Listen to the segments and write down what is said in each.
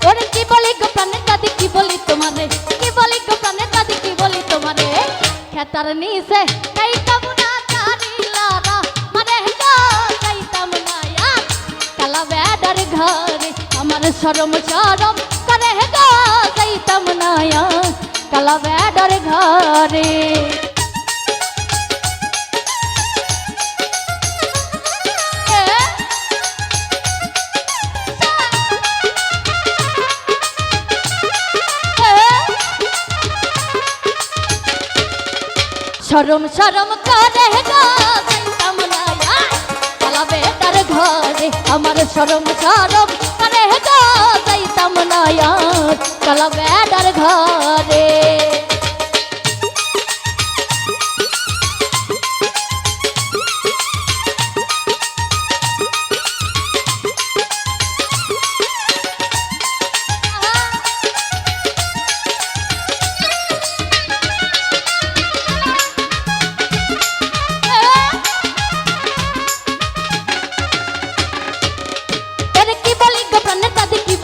ওরে কি বলি গো প্রাণের দাদি কি বলি তোমারে, কি বলি গো প্রাণের দাদি কি বলি তোমারে, খেতার নিচে খাইতাম না তারিলারা মানে গো খাইতাম না আর কালা বেডার ঘরে আমার শরম শরম করে গো খাইতাম না আর কালা বেডার ঘরে। শরম শরম করে গো যাইতাম না কালা বেটার ঘরে আমার শরম শরম করে গো যাইতাম না কালা বেটার ঘরে।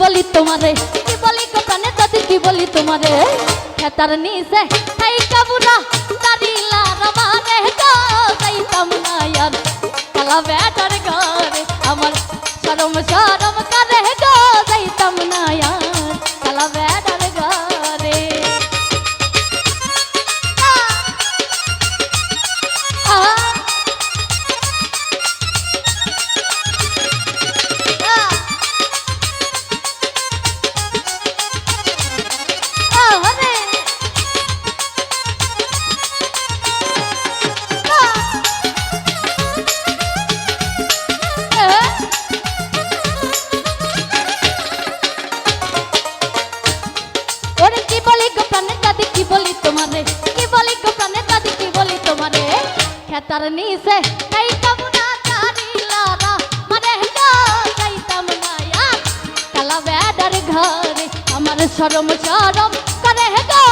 বলি তোমারে কি বলি গো প্রাণের দাদি কি বলি তোমারে, খেতার নিচে খাইতাম না তারিলারা মানে গো খাইতাম না আর কালা বেটার ঘরে আমার শরম শরম করে গো যাইতাম না আর কালা বেটার ঘরে। খেতার নিচে খাইতাম না তারিলারা মানে গো খাইতাম না আর কালা বেডার ঘরে আমার শরম শরম করে গো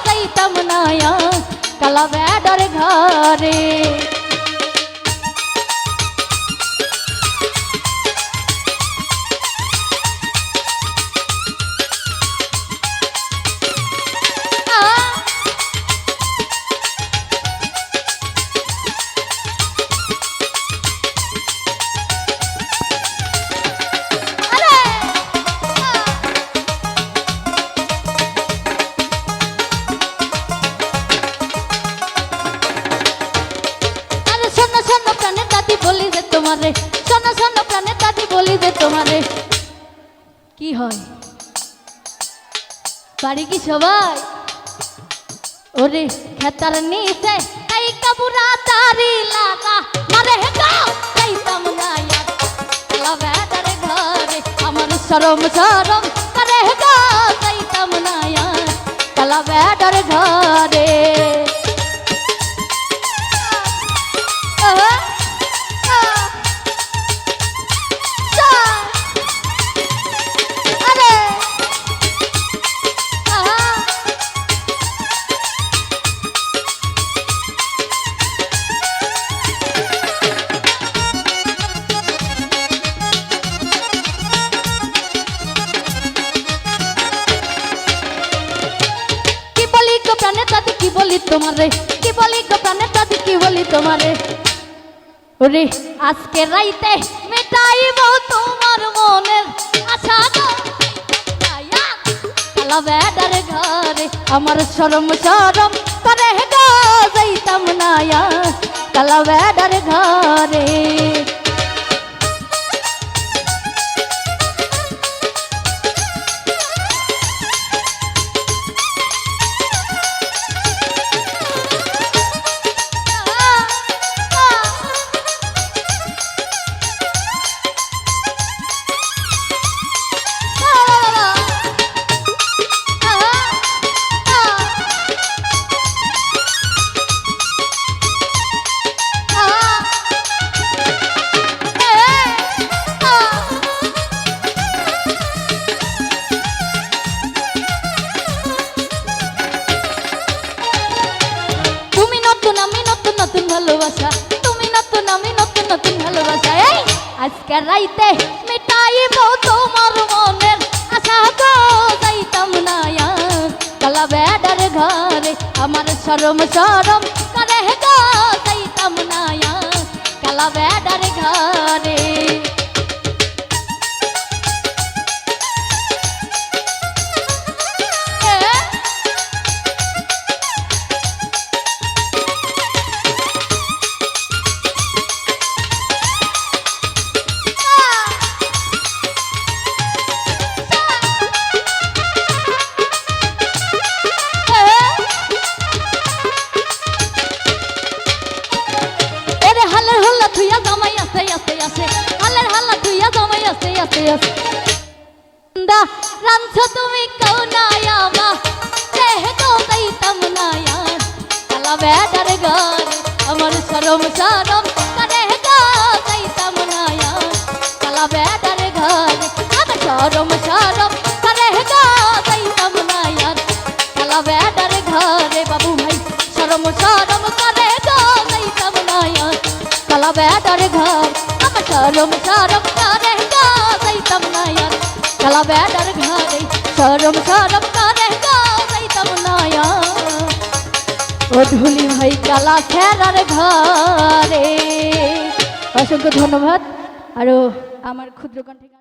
যাইতাম না আর কালা বেডার ঘরে। তোমারে শোনো শোনো প্রাণের দাদি বলি যে তোমারে কি হয় বাড়ি কি সবাই ওরে খেতার নিচে এই কাবুরা তারিলারা মানে গো যাইতাম না আর কালা বেটার ঘরে আমার শরম শরম করে গো যাইতাম না আর কালা বেটার ঘরে। কি বলি তোমারে কি বলি গো প্রাণের দাদি কি বলি তোমারে, ওরে আজকে রাইতে মেটাইব তোমার মনের আশা গো কালা বেডার ঘরে আমার শরম শরম করে গো যাইতাম না কালা বেডার ঘরে। ভালোবাসা তুমি নতুন আমি নতুন নতুন ভালোবাসা এই আজকে রাইতে মিটাইব তোমার মনের আশা গো আমার শরম শরম করে গো যাইতাম না কালা বেডার ঘরে রামছো তুমি কৌনায়া মা রেহ গো যাইতাম না কালা বেডার ঘরে আমার শরম শরম করে গো যাইতাম না কালা বেডার ঘরে আমার শরম শরম করে গো যাইতাম না কালা বেডার ঘরে বাবু ভাই শরম শরম করে গো যাইতাম না কালা বেডার ঘর আমার শরম শরম করে গো যাইতাম না কালা বেডার ঘরে শরম শরম করে গো যাইতাম না ও ধুলি ভাই কালা খেলার ঘরে। অসংখ্য ধন্যবাদ। আরো আমার ক্ষুদ্র কণ্ঠে